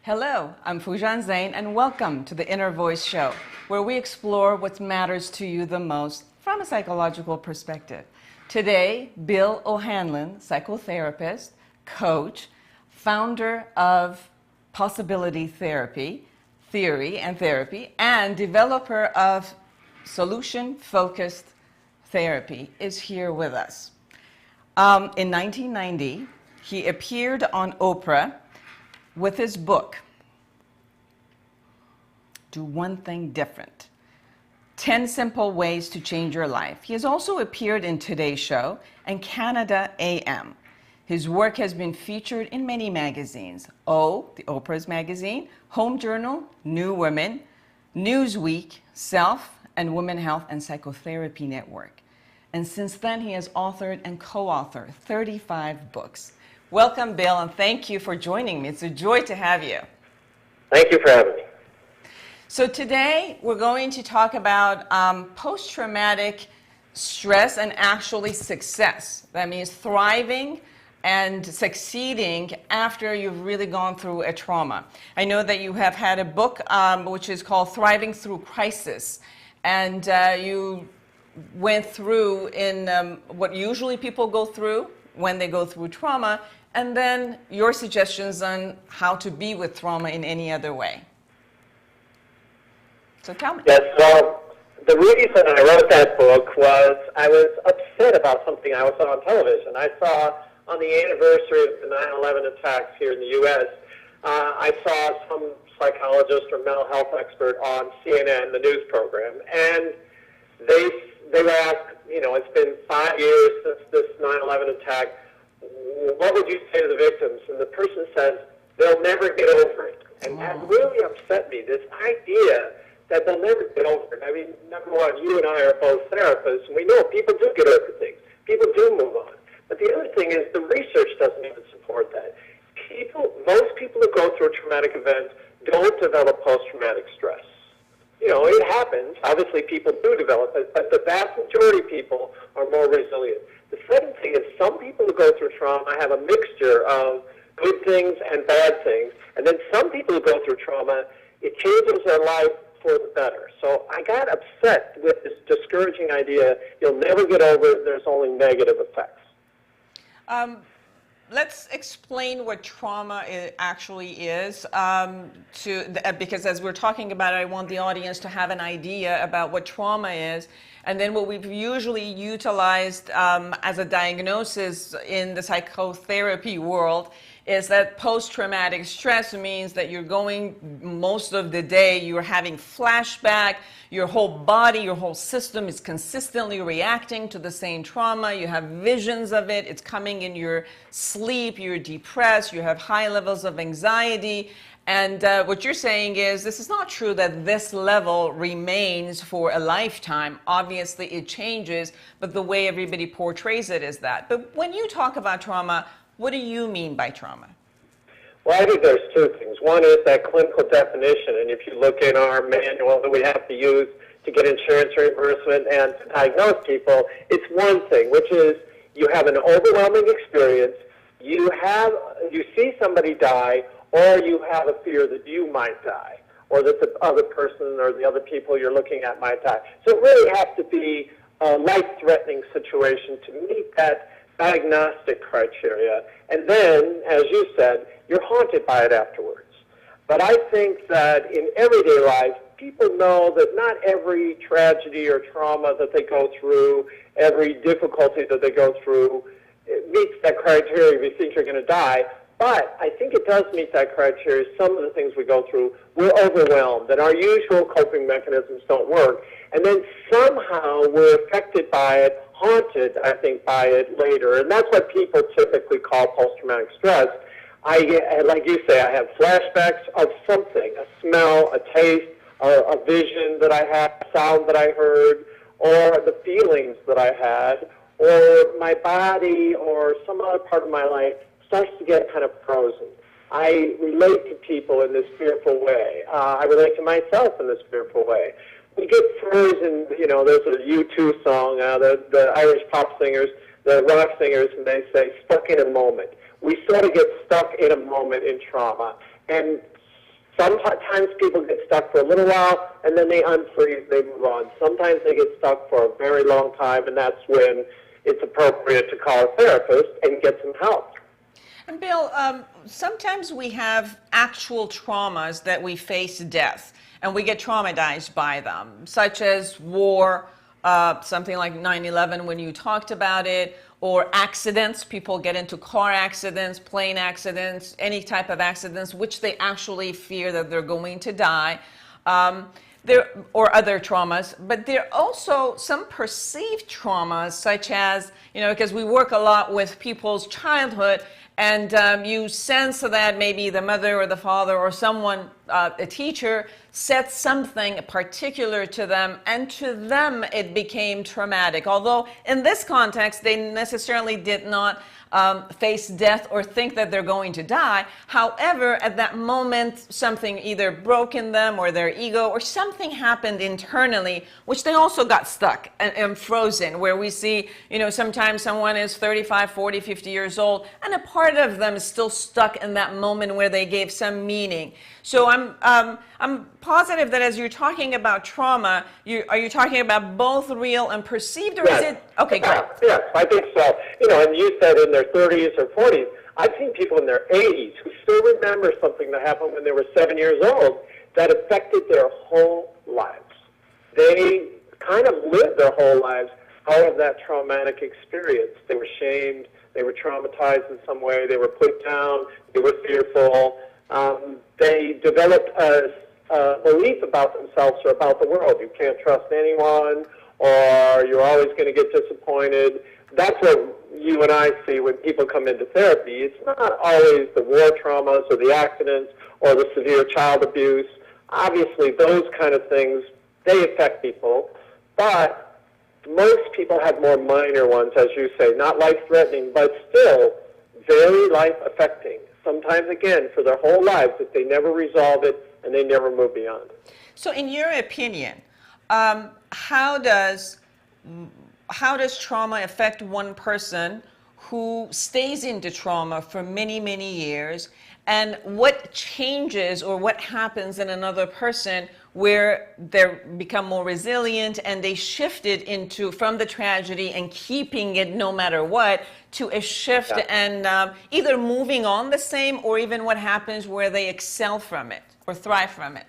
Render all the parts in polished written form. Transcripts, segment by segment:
Hello, I'm Foojan Zeine, and welcome to the Inner Voice Show, where we explore what matters to you the most from a psychological perspective. Today, Bill O'Hanlon, psychotherapist, coach, founder of Possibility Theory, and developer of solution-focused therapy, is here with us. In 1990, he appeared on Oprah with his book, Do One Thing Different, 10 Simple Ways to Change Your Life. He has also appeared in Today's Show and Canada AM. His work has been featured in many magazines, the Oprah's magazine, Home Journal, New Women, Newsweek, Self, and Women Health and Psychotherapy Network. And since then, he has authored and co-authored 35 books. Welcome, Bill, and thank you for joining me. It's a joy to have you. Thank you for having me. So today, we're going to talk about post-traumatic stress and actually success. That means thriving and succeeding after you've really gone through a trauma. I know that you have had a book which is called Thriving Through Crisis, and you went through in what usually people go through when they go through trauma, and then your suggestions on how to be with trauma in any other way. So tell me. Yes, well, the reason I wrote that book was I was upset about something I saw on television. I saw on the anniversary of the 9/11 attacks here in the U.S., I saw some psychologist or mental health expert on CNN, the news program, and they were asked, it's been 5 years since this 9/11 attack, what would you say to the victims? And the person says, they'll never get over it. And that really upset me, this idea that they'll never get over it. I mean, number one, you and I are both therapists, and we know people do get over things. People do move on. But the other thing is the research doesn't even support that. Most people who go through a traumatic event don't develop post-traumatic stress. It happens. Obviously, people do develop it, but the vast majority of people are more resilient. The second thing is some people who go through trauma have a mixture of good things and bad things. And then some people who go through trauma, it changes their life for the better. So I got upset with this discouraging idea, you'll never get over it, there's only negative effects. Let's explain what trauma actually is, because as we're talking about it, I want the audience to have an idea about what trauma is, and then what we've usually utilized as a diagnosis in the psychotherapy world is that post-traumatic stress means that you're going most of the day, you're having flashback, your whole body, your whole system is consistently reacting to the same trauma, you have visions of it, it's coming in your sleep, you're depressed, you have high levels of anxiety, and what you're saying is this is not true that this level remains for a lifetime. Obviously it changes, but the way everybody portrays it is that. But when you talk about trauma, what do you mean by trauma? Well, I think there's two things. One is that clinical definition, and if you look in our manual that we have to use to get insurance reimbursement and to diagnose people, it's one thing, which is you have an overwhelming experience, you see somebody die, or you have a fear that you might die, or that the other person or the other people you're looking at might die. So it really has to be a life-threatening situation to meet that diagnostic criteria, and then, as you said, you're haunted by it afterwards. But I think that in everyday life, people know that not every tragedy or trauma that they go through, every difficulty that they go through, meets that criteria if you think you're going to die. But I think it does meet that criteria. Some of the things we go through, we're overwhelmed, and our usual coping mechanisms don't work. And then somehow we're affected by it, haunted, I think, by it later. And that's what people typically call post-traumatic stress. Like you say, I have flashbacks of something, a smell, a taste, a vision that I had, a sound that I heard, or the feelings that I had, or my body or some other part of my life starts to get kind of frozen. I relate to people in this fearful way. I relate to myself in this fearful way. We get frozen, there's a U2 song, the Irish pop singers, the rock singers, and they say, stuck in a moment. We sort of get stuck in a moment in trauma. And Sometimes people get stuck for a little while, and then they unfreeze, they move on. Sometimes they get stuck for a very long time, and that's when it's appropriate to call a therapist and get some help. And Bill, sometimes we have actual traumas that we face death, and we get traumatized by them, such as war, something like 9/11 when you talked about it, or accidents. People get into car accidents, plane accidents, any type of accidents, which they actually fear that they're going to die, or other traumas. But there are also some perceived traumas, such as, because we work a lot with people's childhood, and you sense that maybe the mother or the father or someone, a teacher, said something particular to them, and to them it became traumatic. Although in this context, they necessarily did not face death or think that they're going to die. However, at that moment, something either broke in them or their ego or something happened internally, which they also got stuck and frozen, where we see, sometimes someone is 35, 40, 50 years old, and a part of them is still stuck in that moment where they gave some meaning. So I'm positive that as you're talking about trauma, are you talking about both real and perceived, or yes. is it? Okay, great. Yes, I think so. And you said in their 30s or 40s. I've seen people in their 80s who still remember something that happened when they were 7 years old that affected their whole lives. They kind of lived their whole lives out of that traumatic experience. They were shamed. They were traumatized in some way. They were put down. They were fearful. They developed a belief about themselves or about the world. You can't trust anyone, or you're always going to get disappointed. That's what you and I see when people come into therapy. It's not always the war traumas or the accidents or the severe child abuse. Obviously, those kind of things, they affect people, but most people have more minor ones, as you say, not life-threatening, but still very life-affecting. Sometimes, again, for their whole lives, if they never resolve it and they never move beyond it. So in your opinion, how does trauma affect one person who stays into trauma for many, many years, and what changes or what happens in another person where they become more resilient and they shifted from the tragedy and keeping it no matter what, to a shift and either moving on the same, or even what happens where they excel from it or thrive from it?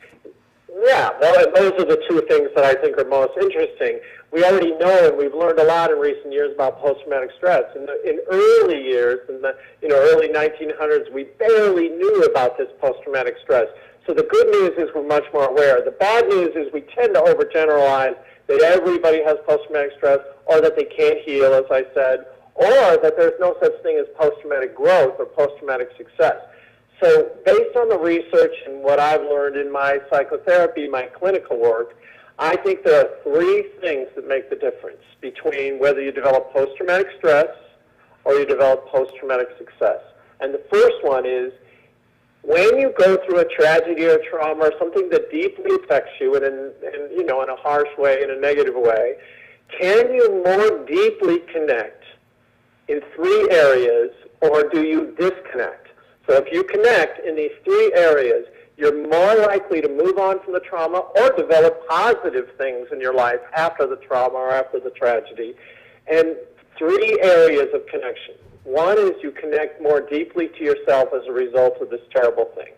Yeah, well, and those are the two things that I think are most interesting. We already know, and we've learned a lot in recent years about post-traumatic stress. In early years, in the early 1900s, we barely knew about this post-traumatic stress. So the good news is we're much more aware. The bad news is we tend to overgeneralize that everybody has post-traumatic stress, or that they can't heal, as I said, or that there's no such thing as post-traumatic growth or post-traumatic success. So based on the research and what I've learned in my psychotherapy, my clinical work, I think there are three things that make the difference between whether you develop post-traumatic stress or you develop post-traumatic success. And the first one is, when you go through a tragedy or trauma or something that deeply affects you in a harsh way, in a negative way, can you more deeply connect in three areas, or do you disconnect? So if you connect in these three areas, you're more likely to move on from the trauma or develop positive things in your life after the trauma or after the tragedy. And three areas of connection. One is you connect more deeply to yourself as a result of this terrible thing.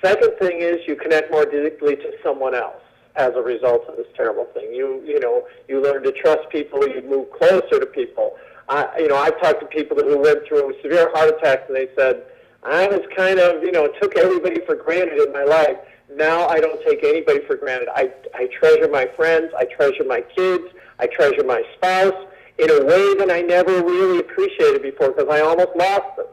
Second thing is you connect more deeply to someone else as a result of this terrible thing. You learn to trust people. You move closer to people. I've talked to people who went through severe heart attacks, and they said, I was kind of, took everybody for granted in my life. Now I don't take anybody for granted. I treasure my friends. I treasure my kids. I treasure my spouse in a way that I never really appreciated before, because I almost lost them.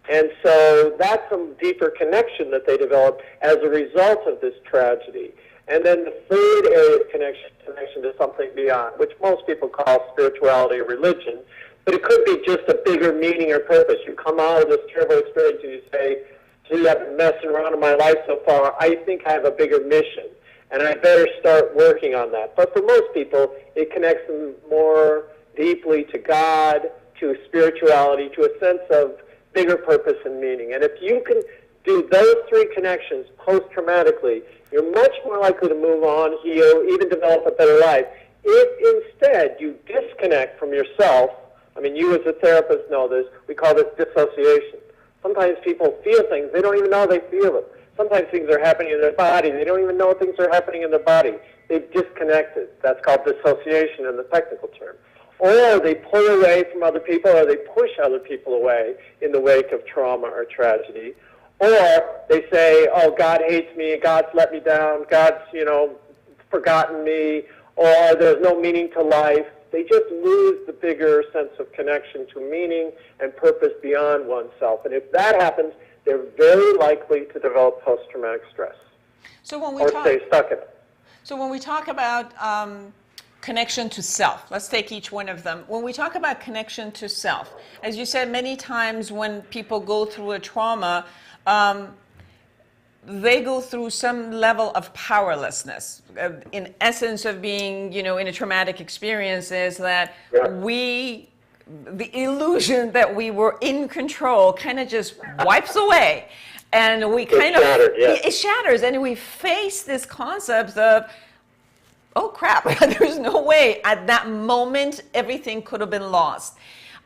And so that's some deeper connection that they developed as a result of this tragedy. And then the third area of connection to something beyond, which most people call spirituality or religion, but it could be just a bigger meaning or purpose. You come out of this terrible experience and you say, gee, I've been messing around in my life so far. I think I have a bigger mission, and I better start working on that. But for most people, it connects them more deeply to God, to spirituality, to a sense of bigger purpose and meaning. And if you can do those three connections post-traumatically, you're much more likely to move on, heal, even develop a better life. If instead you disconnect from yourself, I mean, you as a therapist know this, we call this dissociation. Sometimes people feel things, they don't even know they feel them. Sometimes things are happening in their body, they don't even know things are happening in their body. They've disconnected. That's called dissociation in the technical term. Or they pull away from other people, or they push other people away in the wake of trauma or tragedy. Or they say, oh, God hates me, God's let me down, God's, forgotten me, or there's no meaning to life. They just lose the bigger sense of connection to meaning and purpose beyond oneself. And if that happens, they're very likely to develop post-traumatic stress or stay stuck in it. So when we talk about connection to self, let's take each one of them. When we talk about connection to self, as you said many times when people go through a trauma, they go through some level of powerlessness. In essence of being, in a traumatic experience is that the illusion that we were in control kind of just wipes away. And we it shatters, and we face this concept of, oh crap, there's no way. At that moment, everything could have been lost.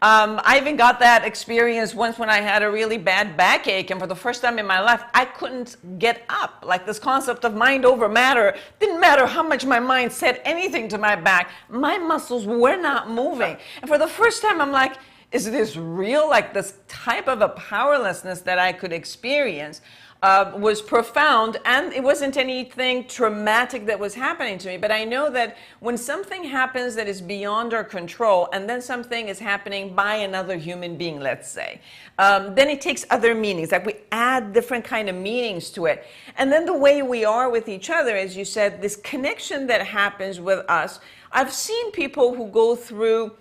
I even got that experience once when I had a really bad backache, and for the first time in my life, I couldn't get up. Like this concept of mind over matter, didn't matter how much my mind said anything to my back, my muscles were not moving. And for the first time, I'm like, is this real? Like this type of a powerlessness that I could experience was profound, and it wasn't anything traumatic that was happening to me. But I know that when something happens that is beyond our control, and then something is happening by another human being, let's say, then it takes other meanings. Like we add different kind of meanings to it. And then the way we are with each other, as you said, this connection that happens with us. I've seen people who go through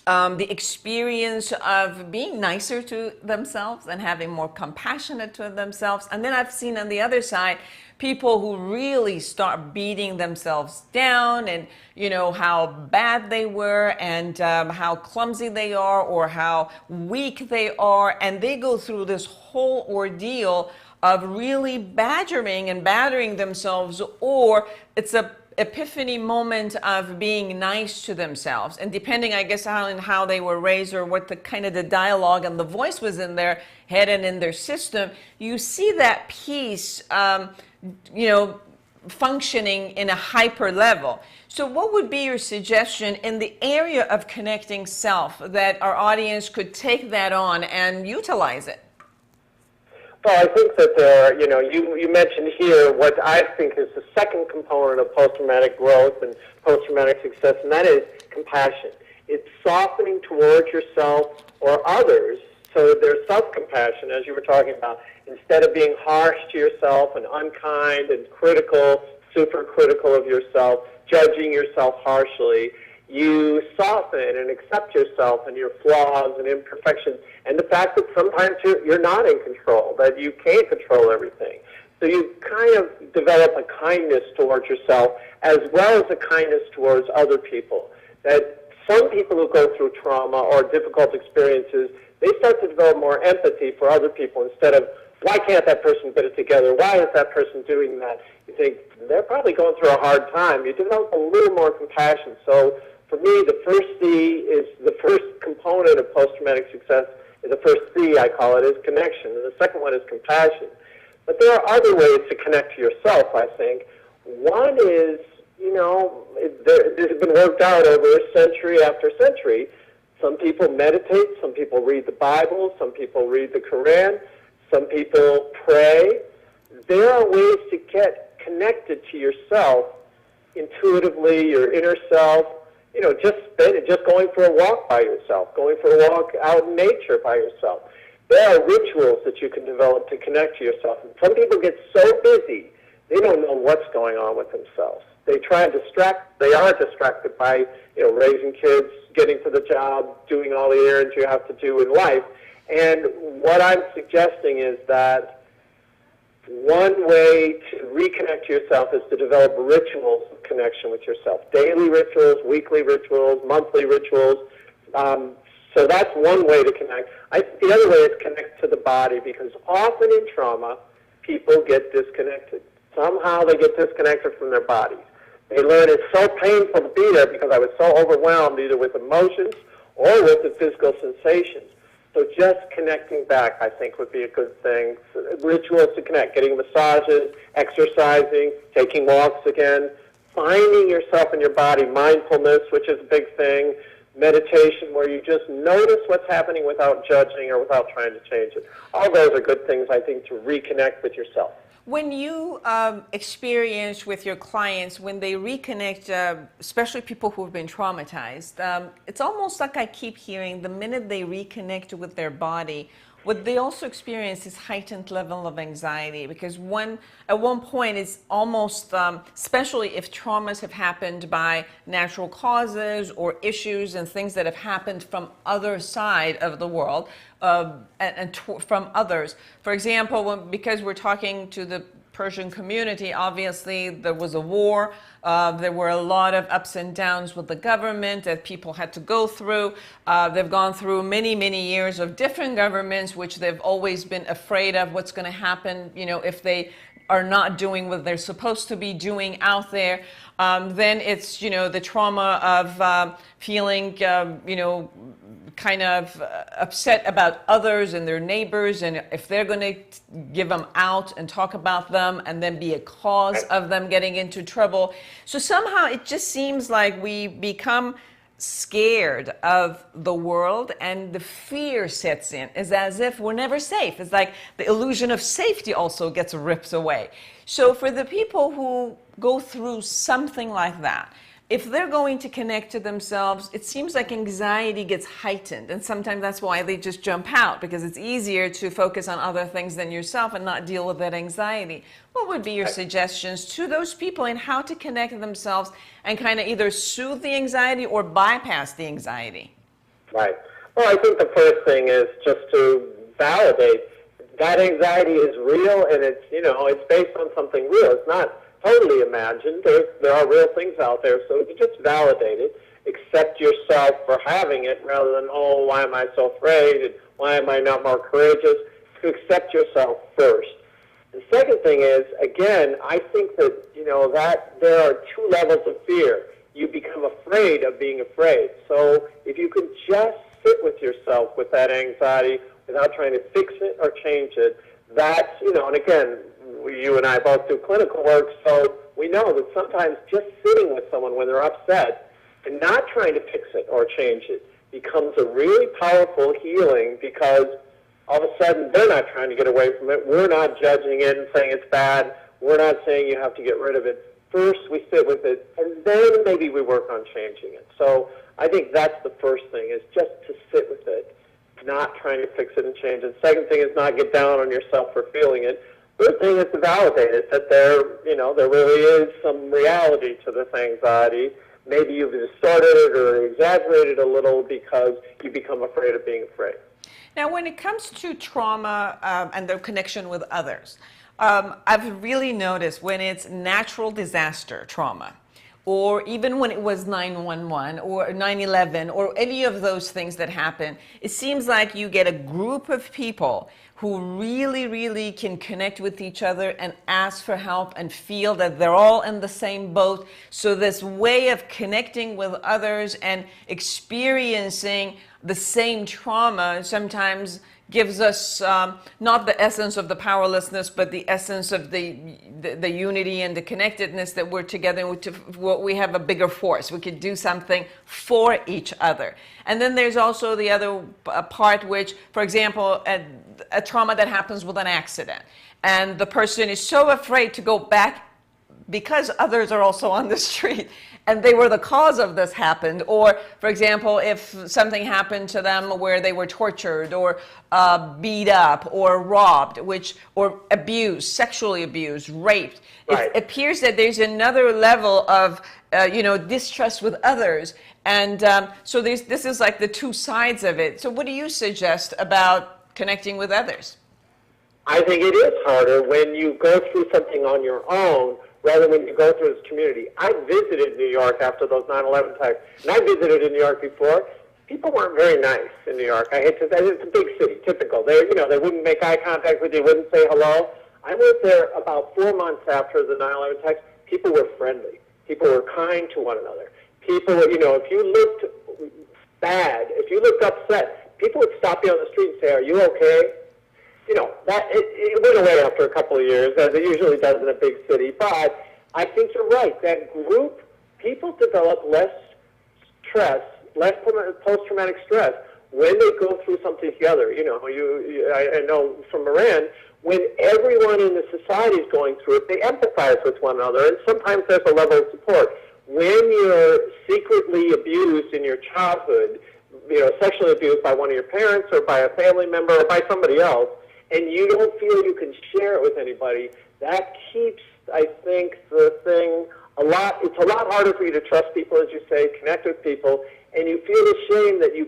the experience of being nicer to themselves and having more compassionate to themselves. And then I've seen on the other side, people who really start beating themselves down and, how bad they were and how clumsy they are or how weak they are. And they go through this whole ordeal of really badgering and battering themselves, or it's a epiphany moment of being nice to themselves. And depending, I guess, on how they were raised or what the kind of the dialogue and the voice was in their head and in their system, you see that piece, functioning in a hyper level. So what would be your suggestion in the area of connecting self that our audience could take that on and utilize it? Well, I think that there are, you mentioned here what I think is the second component of post-traumatic growth and post-traumatic success, and that is compassion. It's softening towards yourself or others, so there's self-compassion, as you were talking about. Instead of being harsh to yourself and unkind and critical, super critical of yourself, judging yourself harshly, you soften and accept yourself and your flaws and imperfections and the fact that sometimes you're not in control, that you can't control everything. So you kind of develop a kindness towards yourself as well as a kindness towards other people. That some people who go through trauma or difficult experiences, they start to develop more empathy for other people instead of, why can't that person get it together? Why is that person doing that? You think, they're probably going through a hard time. You develop a little more compassion. So for me, the first C is the first component of post-traumatic success. The first C, I call it, is connection, and the second one is compassion. But there are other ways to connect to yourself, I think. One is, this has been worked out over century after century. Some people meditate, some people read the Bible, some people read the Quran, some people pray. There are ways to get connected to yourself intuitively, your inner self. Just going for a walk by yourself, going for a walk out in nature by yourself. There are rituals that you can develop to connect to yourself. And some people get so busy, they don't know what's going on with themselves. They are distracted by, raising kids, getting to the job, doing all the errands you have to do in life. And what I'm suggesting is that one way to reconnect to yourself is to develop rituals of connection with yourself. Daily rituals, weekly rituals, monthly rituals, So that's one way to connect. The other way is connect to the body, because often in trauma, people get disconnected. Somehow they get disconnected from their bodies. They learn it's so painful to be there because I was so overwhelmed either with emotions or with the physical sensations. So just connecting back, I think, would be a good thing. Rituals to connect, getting massages, exercising, taking walks again, finding yourself in your body, mindfulness, which is a big thing, meditation, where you just notice what's happening without judging or without trying to change it. All those are good things, I think, to reconnect with yourself. When you experience with your clients, when they reconnect, especially people who've been traumatized, it's almost like I keep hearing the minute they reconnect with their body, what they also experience is heightened level of anxiety, because at one point it's almost, especially if traumas have happened by natural causes or issues and things that have happened from other side of the world, from others. For example, because we're talking to the Persian community, obviously there was a war. There were a lot of ups and downs with the government that people had to go through. They've gone through many, many years of different governments, which they've always been afraid of what's going to happen, if they are not doing what they're supposed to be doing out there. Then it's, the trauma of feeling, kind of upset about others and their neighbors, and if they're going to give them out and talk about them and then be a cause of them getting into trouble. So somehow it just seems like we become scared of the world, and the fear sets in. It's as if we're never safe. It's like the illusion of safety also gets ripped away. So for the people who go through something like that, if they're going to connect to themselves, it seems like anxiety gets heightened. And sometimes that's why they just jump out, because it's easier to focus on other things than yourself and not deal with that anxiety. What would be your suggestions to those people in how to connect themselves and kind of either soothe the anxiety or bypass the anxiety? Right. Well, I think the first thing is just to validate that anxiety is real, and it's based on something real. It's not totally imagined. There are real things out there, so you just validate it, accept yourself for having it, rather than, oh, why am I so afraid, and why am I not more courageous? To accept yourself first. The second thing is, again, I think that, that there are two levels of fear. You become afraid of being afraid. So if you can just sit with yourself with that anxiety without trying to fix it or change it, that's, and again, you and I both do clinical work, so we know that sometimes just sitting with someone when they're upset and not trying to fix it or change it becomes a really powerful healing, because all of a sudden they're not trying to get away from it. We're not judging it and saying it's bad. We're not saying you have to get rid of it. First we sit with it, and then maybe we work on changing it. So I think that's the first thing, is just to sit with it, not trying to fix it and change it. Second thing is not get down on yourself for feeling it. Third thing is to validate it, that there really is some reality to this anxiety. Maybe you've distorted it or exaggerated a little because you become afraid of being afraid. Now, when it comes to trauma and the connection with others, I've really noticed when it's natural disaster trauma, or even when it was 911 or 9/11 or any of those things that happen, it seems like you get a group of people who really, really can connect with each other and ask for help and feel that they're all in the same boat. So this way of connecting with others and experiencing the same trauma sometimes gives us not the essence of the powerlessness, but the essence of the unity and the connectedness, that we're together. We have a bigger force. We could do something for each other. And then there's also the other part, which, for example, a trauma that happens with an accident, and the person is so afraid to go back because others are also on the street and they were the cause of this happened. Or, for example, if something happened to them where they were tortured or beat up or robbed, or abused, sexually abused, raped, right. It appears that there's another level of distrust with others. And so this is like the two sides of it. So what do you suggest about connecting with others? I think it is harder when you go through something on your own rather than when you go through this community. I visited New York after those 9/11 attacks, and I visited in New York before. people weren't very nice in New York. I hate to say, it's a big city, typical. They wouldn't make eye contact with you, wouldn't say hello. I went there about 4 months after the 9/11 attacks. People were friendly. People were kind to one another. People, if you looked bad, if you looked upset, people would stop you on the street and say, "Are you okay?" That it went away after a couple of years, as it usually does in a big city. But I think you're right. That group, people develop less stress, less post-traumatic stress when they go through something together. I know from Moran, when everyone in the society is going through it, they empathize with one another, and sometimes there's a level of support. When you're secretly abused in your childhood, sexually abused by one of your parents or by a family member or by somebody else, and you don't feel you can share it with anybody, that keeps, I think, the thing it's a lot harder for you to trust people, as you say, connect with people, and you feel ashamed that you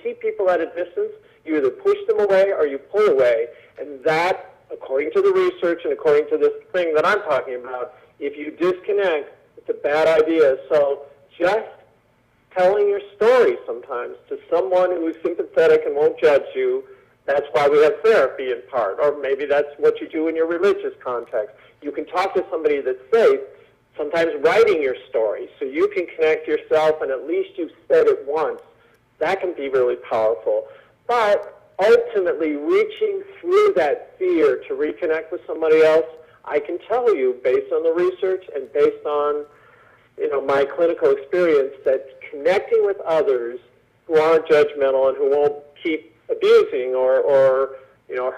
keep people at a distance. You either push them away or you pull away, and that, according to the research and according to this thing that I'm talking about, if you disconnect, it's a bad idea. So just telling your story sometimes to someone who is sympathetic and won't judge you, that's why we have therapy in part, or maybe that's what you do in your religious context. You can talk to somebody that's safe, sometimes writing your story so you can connect yourself and at least you've said it once. That can be really powerful. But ultimately, reaching through that fear to reconnect with somebody else, I can tell you, based on the research and based on my clinical experience, that connecting with others who aren't judgmental and who won't keep abusing or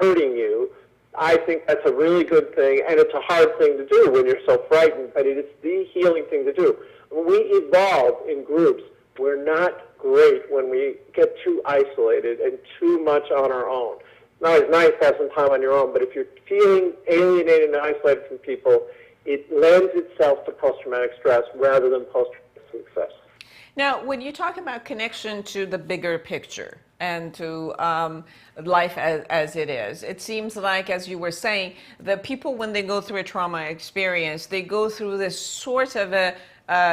hurting you, I think that's a really good thing, and it's a hard thing to do when you're so frightened, but it is the healing thing to do. When we evolve in groups, we're not great when we get too isolated and too much on our own. Now, it's nice to have some time on your own, but if you're feeling alienated and isolated from people, it lends itself to post-traumatic stress rather than post-traumatic success. Now, when you talk about connection to the bigger picture and to life as it is, it seems like, as you were saying, the people, when they go through a trauma experience, they go through this sort of a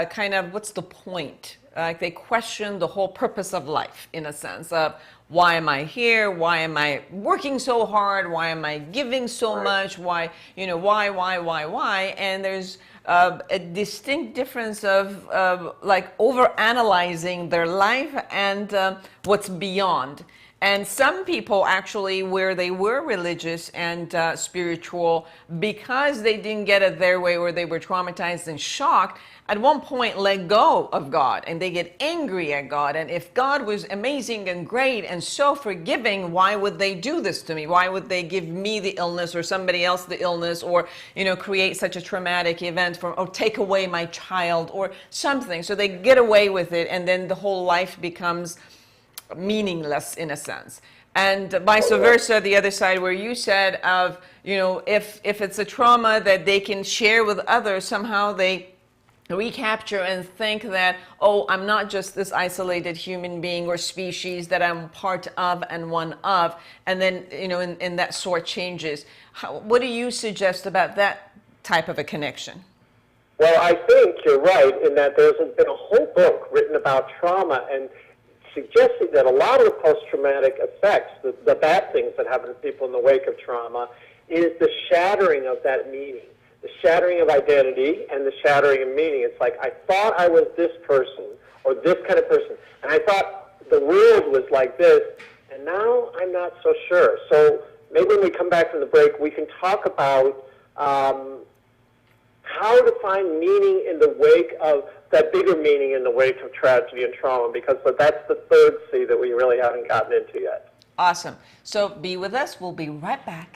kind of, what's the point? Like they question the whole purpose of life, in a sense of, why am I here? Why am I working so hard? Why am I giving so much? Why? And there's a distinct difference of like over-analyzing their life and what's beyond. And some people actually, where they were religious and spiritual, because they didn't get it their way or they were traumatized and shocked, at one point let go of God and they get angry at God. And if God was amazing and great and so forgiving, why would they do this to me? Why would they give me the illness or somebody else the illness, or create such a traumatic event or take away my child or something? So they get away with it, and then the whole life becomes meaningless in a sense. And vice versa, the other side where you said of, if it's a trauma that they can share with others, somehow they recapture and think that, oh, I'm not just this isolated human being or species that I'm part of and one of, and then, in that sort changes. What do you suggest about that type of a connection? Well, I think you're right in that there's been a whole book written about trauma and suggesting that a lot of the post-traumatic effects, the bad things that happen to people in the wake of trauma, is the shattering of that meaning, the shattering of identity and the shattering of meaning. It's like, I thought I was this person or this kind of person, and I thought the world was like this, and now I'm not so sure. So maybe when we come back from the break, we can talk about how to find meaning in the wake of that bigger meaning in the wake of tragedy and trauma, because that's the third C that we really haven't gotten into yet. Awesome. So be with us. We'll be right back.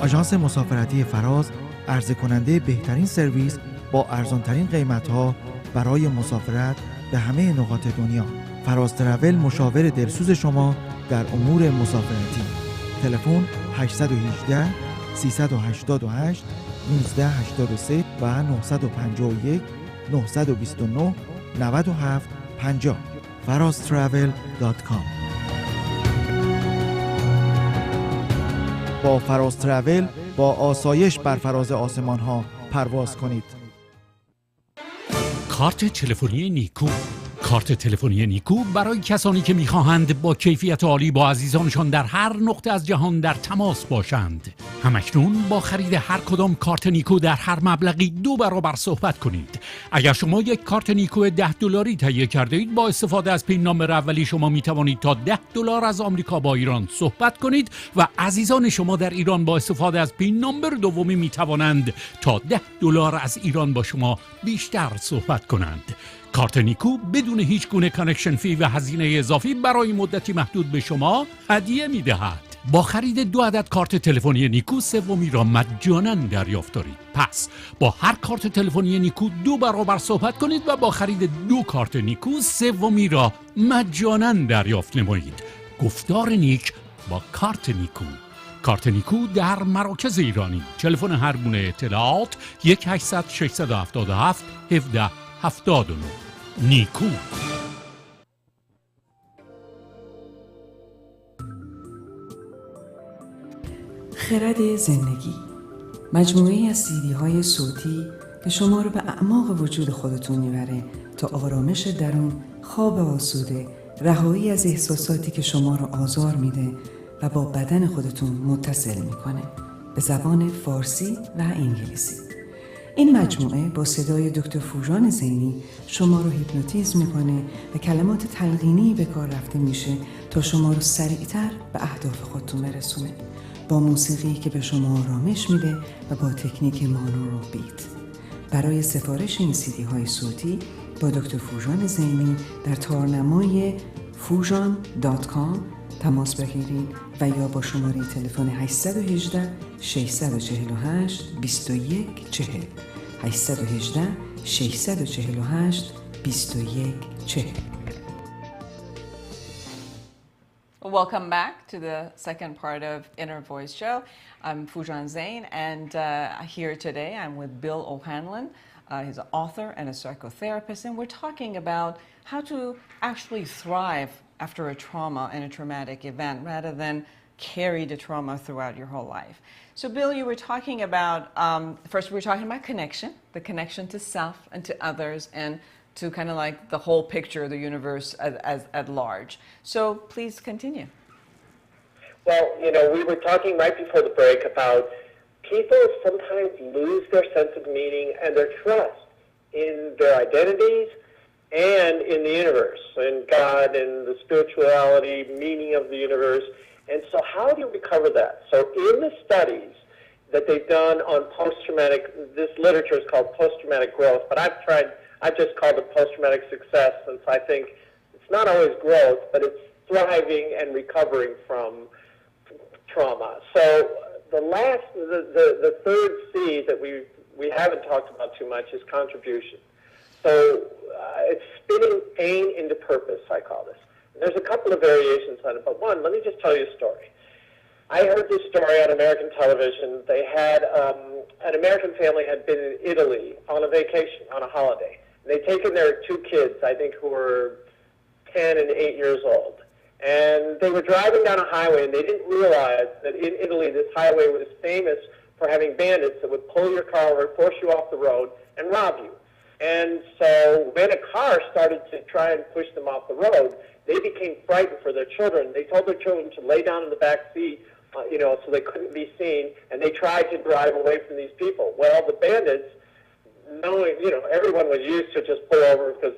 آژانس مسافرتی فراز عرضه کننده بهترین سرویس با ارزانترین قیمت‌ها برای مسافرت به همه نقاط دنیا. فراز ترافل مشاور دلسوز شما در امور مسافرتی. تلفن 818 388 1983 و 951 929 97 50. faraztravel.com. با فراز ترافل با آسایش بر فراز آسمان ها پرواز کنید. کارت تلفنی نیکو. کارت تلفنی نیکو برای کسانی که می‌خواهند با کیفیت عالی با عزیزانشان در هر نقطه از جهان در تماس باشند. همکنون با خرید هر کدام کارت نیکو در هر مبلغی 2 برابر صحبت کنید. اگر شما یک کارت نیکو $10 تهیه کرده اید، با استفاده از پین نامبر اولی شما می توانید تا $10 از آمریکا با ایران صحبت کنید و عزیزان شما در ایران با استفاده از پین نامبر دومی می توانند تا $10 از ایران با شما بیشتر صحبت کنند. کارت نیکو بدون هیچ گونه کانکشن فی و هزینه اضافی برای مدتی محدود به شما هدیه می دهد. با خرید 2 عدد کارت تلفنی نیکو سومی را مجانا دریافت دارید. پس با هر کارت تلفنی نیکو 2 برابر صحبت کنید و با خرید 2 کارت نیکو سومی را مجانا دریافت نمایید. گفتار نیک با کارت نیکو. کارت نیکو در مراکز ایرانی. تلفن هر گونه اطلاعات 1-800-677-1779. نیکو. خرد زندگی، مجموعه‌ای از سیدی‌های صوتی که شما رو به اعماق وجود خودتون میبره تا آرامش درون، خواب آسوده، رهایی از احساساتی که شما رو آزار میده و با بدن خودتون متصل میکنه، به زبان فارسی و انگلیسی. این مجموعه با صدای دکتر فوژان زینی شما رو هیپنوتیزم میکنه و کلمات تلقینی به کار رفته میشه تا شما رو سریعتر به اهداف خودتون برسونه، با موسیقی که به شما آرامش میده و با تکنیک مانورو بیت. برای سفارش این سیدی های صوتی با دکتر فوژان زینی در تارنمای fujan.com تماس بگیرید و یا با شماره تلفن 818 648 2140 818 648 2140. Welcome back to the second part of Inner Voice Show. I'm Foojan Zeine, and here today I'm with Bill O'Hanlon. He's an author and a psychotherapist, and we're talking about how to actually thrive after a trauma and a traumatic event rather than carry the trauma throughout your whole life. So Bill, you were talking about, first we were talking about connection, the connection to self and to others, and to kind of like the whole picture, the universe at large. So please continue. Well, you know, we were talking right before the break about people sometimes lose their sense of meaning and their trust in their identities and in the universe, in God and the spirituality, meaning of the universe. And so how do you recover that? So in the studies that they've done on post-traumatic, this literature is called post-traumatic growth, but I've just called it post-traumatic success, since I think it's not always growth, but it's thriving and recovering from trauma. So the third C that we haven't talked about too much is contribution. So it's spinning pain into purpose, I call this. And there's a couple of variations on it, but one, let me just tell you a story. I heard this story on American television. They had an American family had been in Italy on a vacation, on a holiday. They'd taken their 2 kids, I think, who were 10 and 8 years old. And they were driving down a highway, and they didn't realize that in Italy, this highway was famous for having bandits that would pull your car over, force you off the road, and rob you. And so when a car started to try and push them off the road, they became frightened for their children. They told their children to lay down in the back seat, so they couldn't be seen, and they tried to drive away from these people. Well, the bandits, knowing, everyone was used to just pull over because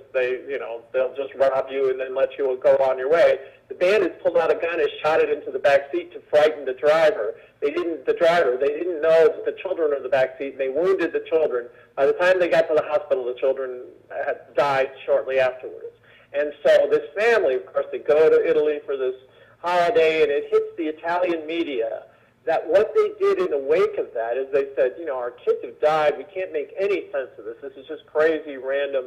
they'll just rob you and then let you go on your way. The bandits pulled out a gun and shot it into the back seat to frighten the driver. They didn't know that the children were in the back seat, and they wounded the children. By the time they got to the hospital, the children had died shortly afterwards. And so this family, of course, they go to Italy for this holiday, and it hits the Italian media that what they did in the wake of that is they said, our kids have died. We can't make any sense of this. This is just crazy, random,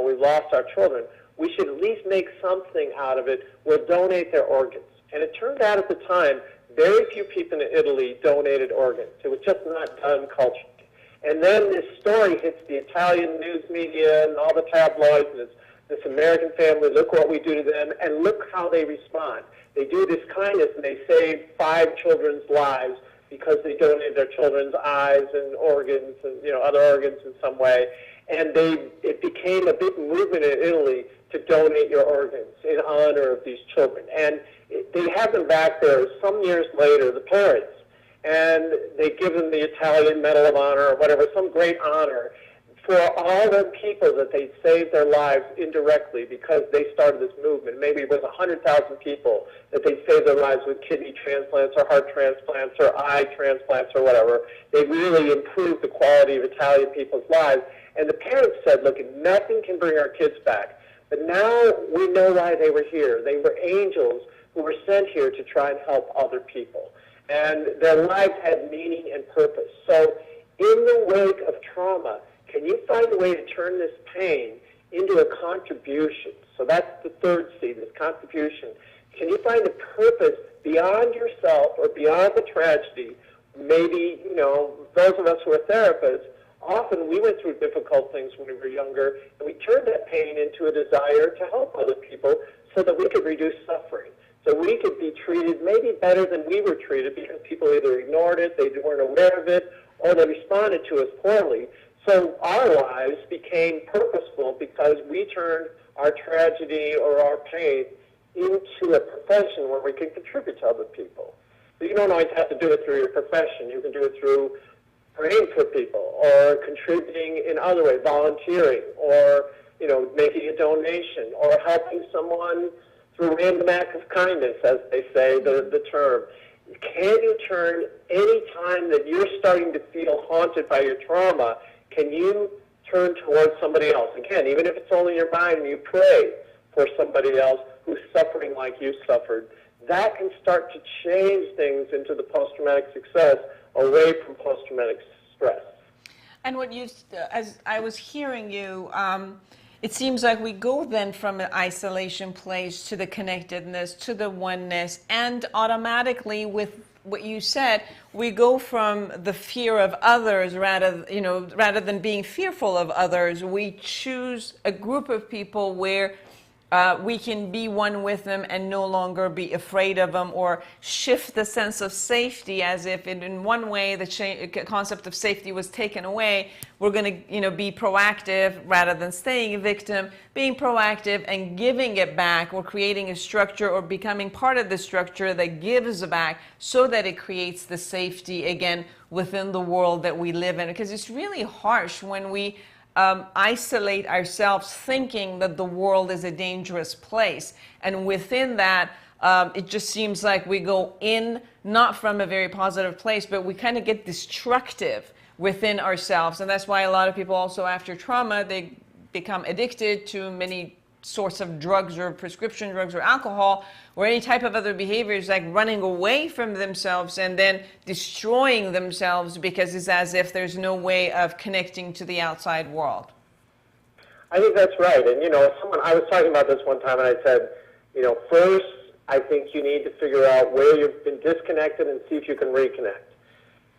we've lost our children. We should at least make something out of it. We'll donate their organs. And it turned out at the time, very few people in Italy donated organs. It was just not done culturally. And then this story hits the Italian news media and all the tabloids, and it's this American family, look what we do to them, and look how they respond. They do this kindness, and they save 5 children's lives because they donated their children's eyes and organs and, other organs in some way. And it became a big movement in Italy to donate your organs in honor of these children. And they have them back there some years later, the parents, and they give them the Italian Medal of Honor or whatever, some great honor for all the people that they saved their lives indirectly because they started this movement. Maybe it was 100,000 people that they saved their lives with kidney transplants or heart transplants or eye transplants or whatever. They really improved the quality of Italian people's lives. And the parents said, look, nothing can bring our kids back. But now we know why they were here. They were angels who were sent here to try and help other people. And their lives had meaning and purpose. So in the wake of trauma, can you find a way to turn this pain into a contribution? So that's the third C, this contribution. Can you find a purpose beyond yourself or beyond the tragedy? Maybe, those of us who are therapists, often we went through difficult things when we were younger, and we turned that pain into a desire to help other people so that we could reduce suffering. So we could be treated maybe better than we were treated because people either ignored it, they weren't aware of it, or they responded to us poorly. So our lives became purposeful because we turned our tragedy or our pain into a profession where we can contribute to other people. So you don't always have to do it through your profession. You can do it through praying for people or contributing in other ways, volunteering or, making a donation or helping someone through random acts of kindness, as they say, the term. Can you turn any time that you're starting to feel haunted by your trauma, can you turn towards somebody else? Again, even if it's only in your mind and you pray for somebody else who's suffering like you suffered, that can start to change things into the post-traumatic success away from post-traumatic stress. And as I was hearing you, it seems like we go then from an isolation place to the connectedness, to the oneness, and automatically with what you said, we go from the fear of others rather than being fearful of others, we choose a group of people where we can be one with them and no longer be afraid of them, or shift the sense of safety as if in one way the concept of safety was taken away. We're going to be proactive rather than staying a victim, being proactive and giving it back, or creating a structure or becoming part of the structure that gives back so that it creates the safety again within the world that we live in. Because it's really harsh when we isolate ourselves thinking that the world is a dangerous place. And within that, it just seems like we go in, not from a very positive place, but we kind of get destructive within ourselves. And that's why a lot of people also after trauma, they become addicted to many sorts of drugs or prescription drugs or alcohol or any type of other behaviors, like running away from themselves and then destroying themselves because it's as if there's no way of connecting to the outside world. I think that's right. And, I was talking about this one time and I said, first, I think you need to figure out where you've been disconnected and see if you can reconnect.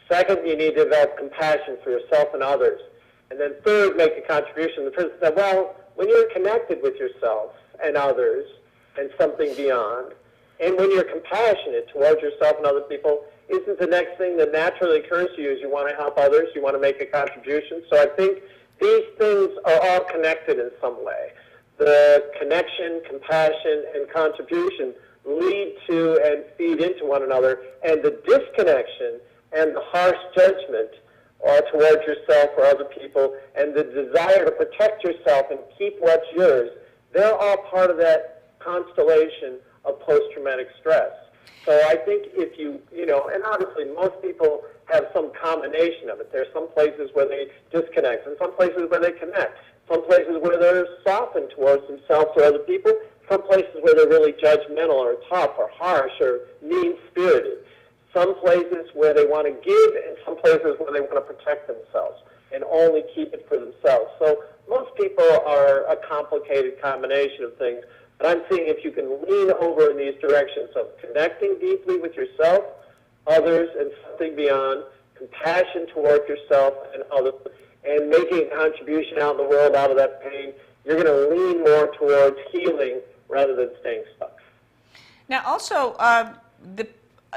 Second, you need to develop compassion for yourself and others. And then third, make a contribution. The person said, well, when you're connected with yourself and others and something beyond, and when you're compassionate towards yourself and other people, isn't the next thing that naturally occurs to you is you want to help others, you want to make a contribution? So I think these things are all connected in some way. The connection, compassion, and contribution lead to and feed into one another, and the disconnection and the harsh judgment towards yourself or other people, and the desire to protect yourself and keep what's yours, they're all part of that constellation of post-traumatic stress. So I think if you, and obviously most people have some combination of it. There's some places where they disconnect, and some places where they connect, some places where they're softened towards themselves or other people, some places where they're really judgmental or tough or harsh or mean-spirited. Some places where they want to give, and some places where they want to protect themselves and only keep it for themselves. So most people are a complicated combination of things, but I'm seeing if you can lean over in these directions of connecting deeply with yourself, others, and something beyond, compassion toward yourself and others, and making a contribution out in the world out of that pain, you're going to lean more towards healing rather than staying stuck. Now also,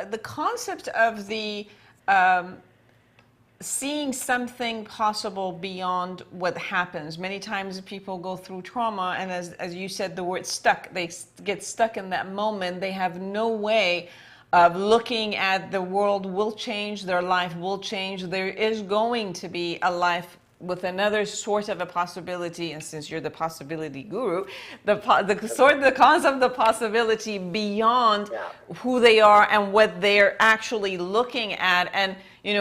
the concept of the seeing something possible beyond what happens. Many times people go through trauma, and as you said, the word stuck, they get stuck in that moment. They have no way of looking at the world will change, their life will change. There is going to be a life with another sort of a possibility, and since you're the possibility guru, the concept of the possibility beyond who they are and what they're actually looking at, and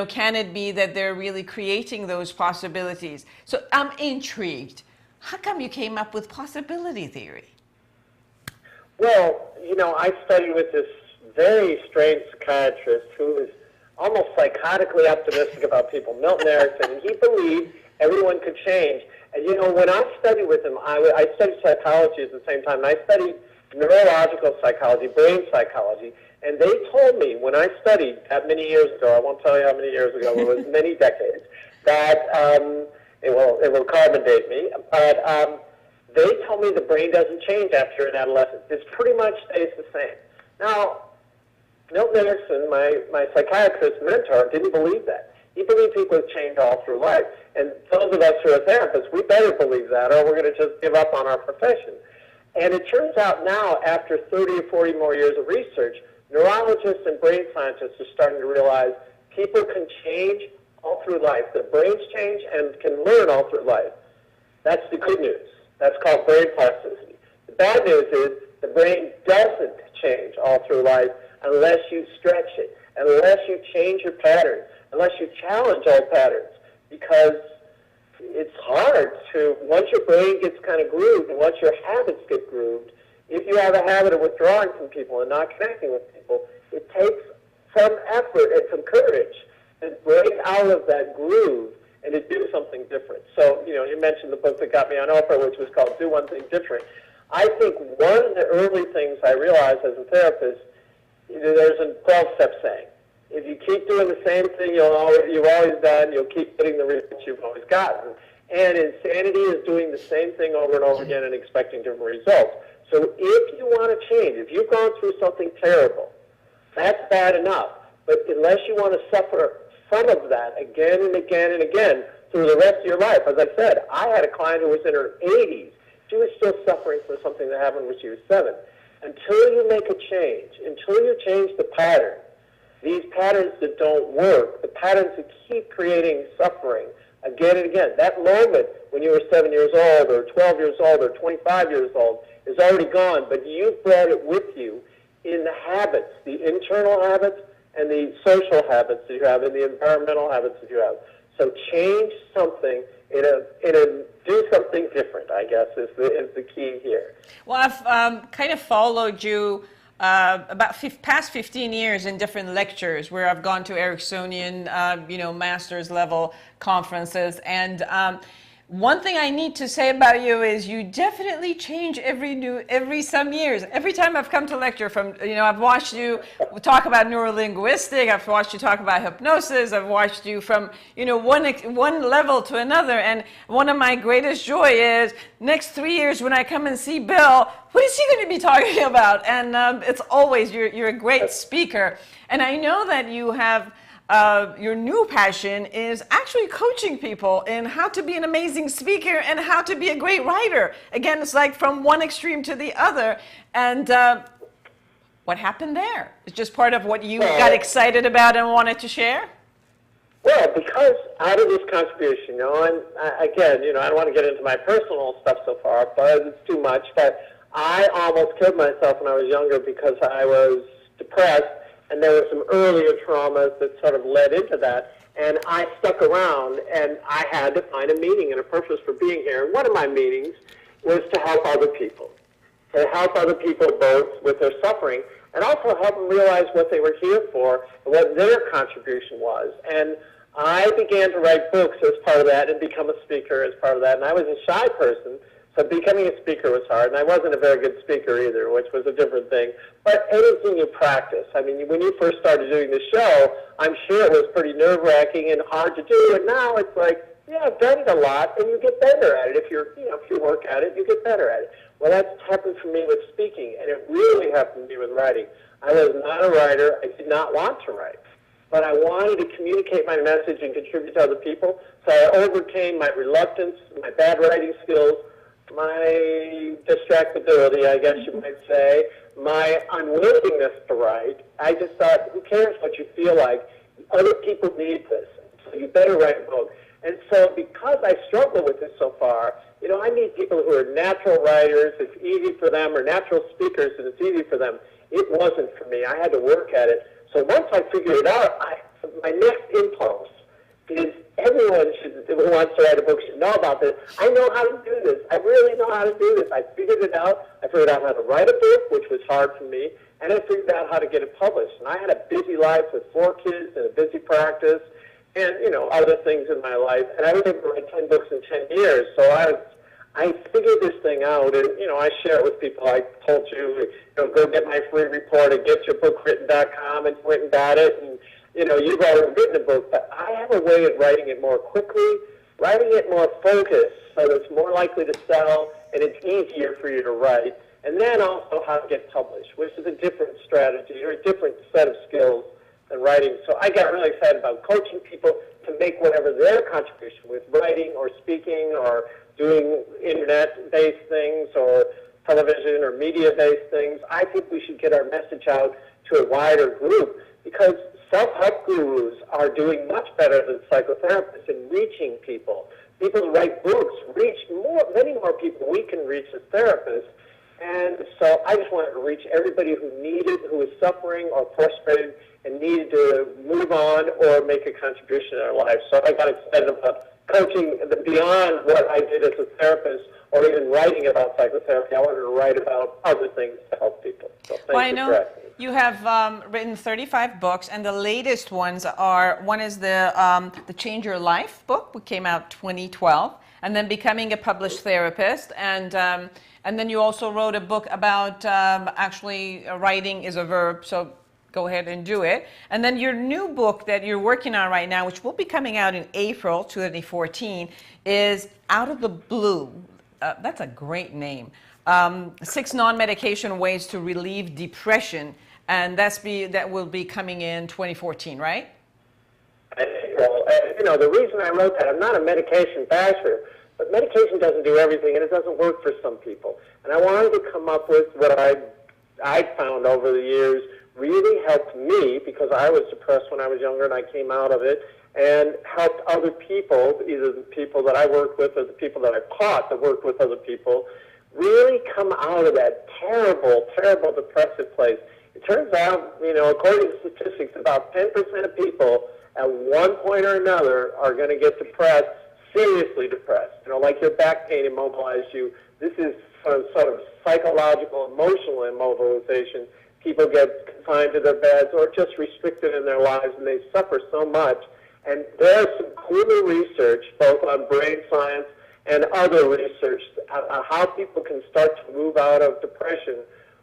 can it be that they're really creating those possibilities? So I'm intrigued. How come you came up with possibility theory? Well, I studied with this very strange psychiatrist who was almost psychotically optimistic about people, Milton Erickson, and he believed everyone could change. And when I studied with him, I studied psychology at the same time, and I studied neurological psychology, brain psychology, and they told me when I studied that many years ago, I won't tell you how many years ago, it was many decades, that it will carbon date me, but they told me the brain doesn't change after an adolescence. It pretty much stays the same. Now, Milton Erickson, my psychiatrist mentor, didn't believe that. He believed people would change all through life. And those of us who are therapists, we better believe that, or we're going to just give up on our profession. And it turns out now, after 30 or 40 more years of research, neurologists and brain scientists are starting to realize people can change all through life. Their brains change and can learn all through life. That's the good news. That's called brain plasticity. The bad news is the brain doesn't change all through life unless you stretch it, unless you change your patterns, unless you challenge old patterns, because it's hard to, once your brain gets kind of grooved and once your habits get grooved, if you have a habit of withdrawing from people and not connecting with people, it takes some effort and some courage to break out of that groove and to do something different. So, you mentioned the book that got me on Oprah, which was called Do One Thing Different. I think one of the early things I realized as a therapist, there's a 12-step saying. If you keep doing the same thing you've always done, you'll keep getting the results you've always gotten. And insanity is doing the same thing over and over again and expecting different results. So if you want to change, if you've gone through something terrible, that's bad enough. But unless you want to suffer some of that again and again and again through the rest of your life, as I said, I had a client who was in her 80s. She was still suffering from something that happened when she was 7. Until you make a change, until you change the pattern, these patterns that don't work, the patterns that keep creating suffering again and again, that moment when you were 7 years old or 12 years old or 25 years old is already gone, but you brought it with you in the habits, the internal habits and the social habits that you have and the environmental habits that you have. So change something do something different, I guess, is the key here. Well, I've kind of followed you about past 15 years in different lectures where I've gone to Ericksonian, master's level conferences. And one thing I need to say about you is you definitely change every some years. Every time I've come to lecture I've watched you talk about neurolinguistic, I've watched you talk about hypnosis, I've watched you from, one level to another. And one of my greatest joy is next 3 years when I come and see Bill, what is he going to be talking about? And it's always, you're a great speaker. And I know that you have, your new passion is actually coaching people in how to be an amazing speaker and how to be a great writer. Again, it's like from one extreme to the other. And what happened there? It's just part of what you got excited about and wanted to share? Well, because out of this contribution, and again, I don't want to get into my personal stuff so far, but it's too much, but I almost killed myself when I was younger because I was depressed. And there were some earlier traumas that sort of led into that. And I stuck around, and I had to find a meaning and a purpose for being here. And one of my meanings was to help other people. To help other people both with their suffering, and also help them realize what they were here for and what their contribution was. And I began to write books as part of that and become a speaker as part of that. And I was a shy person, so becoming a speaker was hard, and I wasn't a very good speaker either, which was a different thing. But anything you practice, I mean, when you first started doing the show, I'm sure it was pretty nerve-wracking and hard to do, and now it's like, yeah, I've done it a lot, and you get better at it. If you work at it, you get better at it. Well, that's happened for me with speaking, and it really happened to me with writing. I was not a writer. I did not want to write. but I wanted to communicate my message and contribute to other people. So I overcame my reluctance, my bad writing skills, my distractibility, I guess you might say, my unwillingness to write. I just thought, who cares what you feel like? Other people need this, so you better write a book. And so because I struggle with this so far, I need people who are natural writers, it's easy for them, or natural speakers, and it's easy for them. It wasn't for me. I had to work at it. So once I figured it out, my next impulse is everyone who wants to write a book should know about this. I know how to do this. I really know how to do this. I figured it out. I figured out how to write a book, which was hard for me, and I figured out how to get it published. And I had a busy life with 4 kids and a busy practice and, other things in my life. And I was able to write 10 books in 10 years. So I figured this thing out, and, I share it with people. I told you, go get my free report at getyourbook.written.com, and went and got it. And, you've already written a book, but I have a way of writing it more quickly, writing it more focused, so that it's more likely to sell, and it's easier for you to write. And then also how to get published, which is a different strategy or a different set of skills than writing. So I got really excited about coaching people to make whatever their contribution with writing or speaking or doing internet-based things or television or media-based things. I think we should get our message out to a wider group, because self-help gurus are doing much better than psychotherapists in reaching people. People who write books reach many more people we can reach as therapists. And so I just wanted to reach everybody who was suffering or frustrated and needed to move on or make a contribution in their life. So I got excited about coaching beyond what I did as a therapist or even writing about psychotherapy. I wanted to write about other things to help people. So thank you for asking. You have written 35 books, and the latest ones one is the Change Your Life book, which came out 2012, and then Becoming a Published Therapist, and then you also wrote a book about actually writing is a verb, so go ahead and do it. And then your new book that you're working on right now, which will be coming out in April 2014, is Out of the Blue. That's a great name. 6 non-medication ways to relieve depression. And that will be coming in 2014, right? Well, the reason I wrote that, I'm not a medication basher, but medication doesn't do everything, and it doesn't work for some people. And I wanted to come up with what I found over the years really helped me, because I was depressed when I was younger and I came out of it, and helped other people, either the people that I worked with or the people that I taught that worked with other people, really come out of that terrible, terrible depressive place. It turns out, according to statistics, about 10% of people at one point or another are going to get depressed, seriously depressed. Like your back pain immobilized you. This is sort of psychological, emotional immobilization. People get confined to their beds or just restricted in their lives, and they suffer so much. And there's some cool research, both on brain science and other research, on how people can start to move out of depression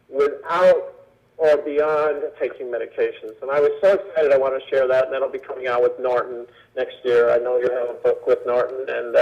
without or beyond taking medications. And I was so excited I want to share that, and that'll be coming out with Norton next year. I know you have a book with Norton, and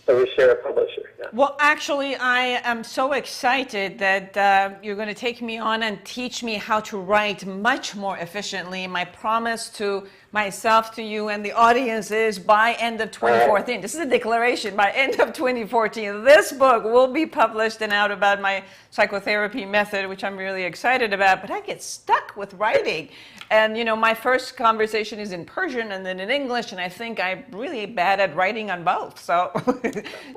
so we share a publisher. Yeah. Well, actually, I am so excited that you're going to take me on and teach me how to write much more efficiently. My promise to myself, to you, and the audience is by end of 2014. This is a declaration. By end of 2014, this book will be published and out about my psychotherapy method, which I'm really excited about. But I get stuck with writing. And, my first conversation is in Persian and then in English, and I think I'm really bad at writing on both. So,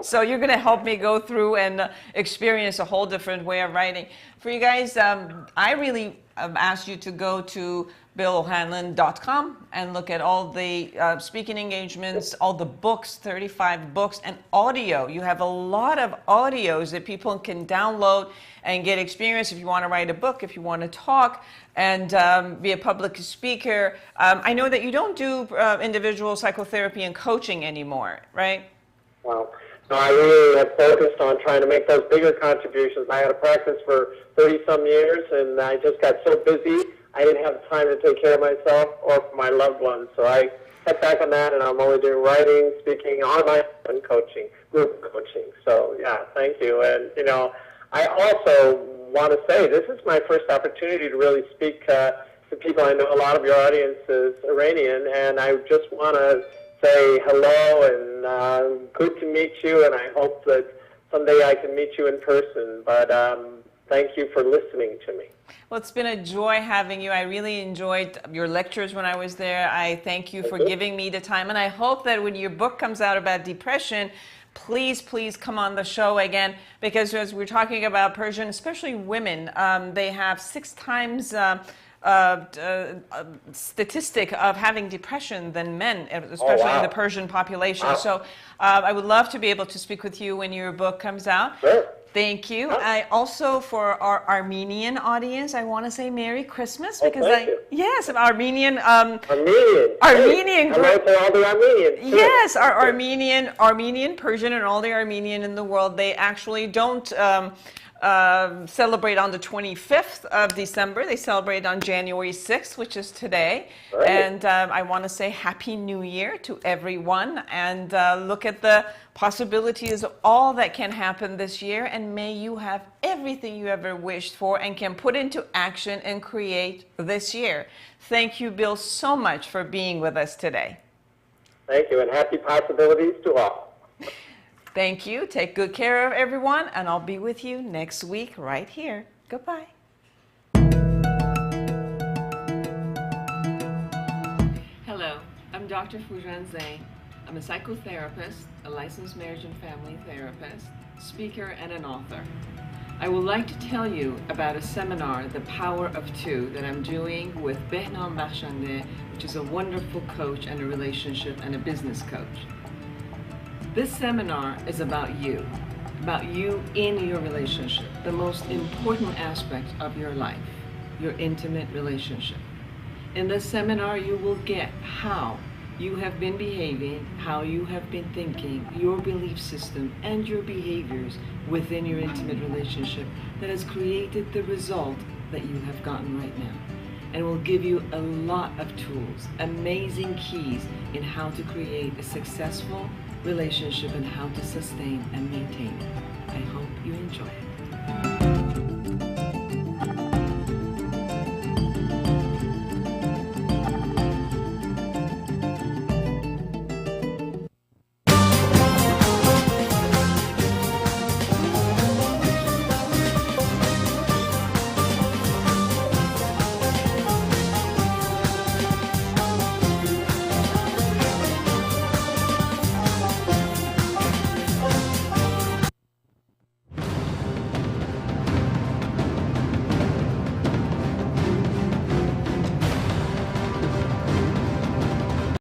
so you're going to help me go through and experience a whole different way of writing. For you guys, I really asked you to go to BillO'Hanlon.com and look at all the speaking engagements, all the books, 35 books, and audio. You have a lot of audios that people can download and get experience if you want to write a book, if you want to talk, and be a public speaker. I know that you don't do individual psychotherapy and coaching anymore, right? Well, no, I really have focused on trying to make those bigger contributions. I had a practice for 30-some years, and I just got so busy, I didn't have time to take care of myself or for my loved ones. So I cut back on that, and I'm only doing writing, speaking, online, and coaching, group coaching. So, yeah, thank you. And, I also want to say this is my first opportunity to really speak the people. I know a lot of your audience is Iranian, and I just want to say hello and good to meet you, and I hope that someday I can meet you in person. But thank you for listening to me. Well, it's been a joy having you. I really enjoyed your lectures when I was there. I thank you for giving me the time, and I hope that when your book comes out about depression, please come on the show again, because as we're talking about Persian, especially women, they have 6 times statistic of having depression than men, especially in the Persian population. Wow. So I would love to be able to speak with you when your book comes out. Sure. Thank you. I also, for our Armenian audience, I want to say Merry Christmas, because yes, Armenian Armenian Armenian hello to all the Armenians. Yes, our Armenian, Persian, and all the Armenian in the world, they actually don't celebrate on the 25th of December. They celebrate on January 6th, which is today. Right. And I want to say Happy New Year to everyone, and look at the possibilities of all that can happen this year, and may you have everything you ever wished for and can put into action and create this year. Thank you, Bill, so much for being with us today. Thank you, and happy possibilities to all. Thank you. Take good care of everyone, and I'll be with you next week right here. Goodbye. Hello, I'm Dr. Foojan Zeine. I'm a psychotherapist, a licensed marriage and family therapist, speaker, and an author. I would like to tell you about a seminar, The Power of Two, that I'm doing with Behnam Bakhshande, which is a wonderful coach and a relationship and a business coach. This seminar is about you in your relationship, the most important aspect of your life, your intimate relationship. In this seminar, you will get how you have been behaving, how you have been thinking, your belief system, and your behaviors within your intimate relationship that has created the result that you have gotten right now. And will give you a lot of tools, amazing keys in how to create a successful relationship and how to sustain and maintain it. I hope you enjoy it.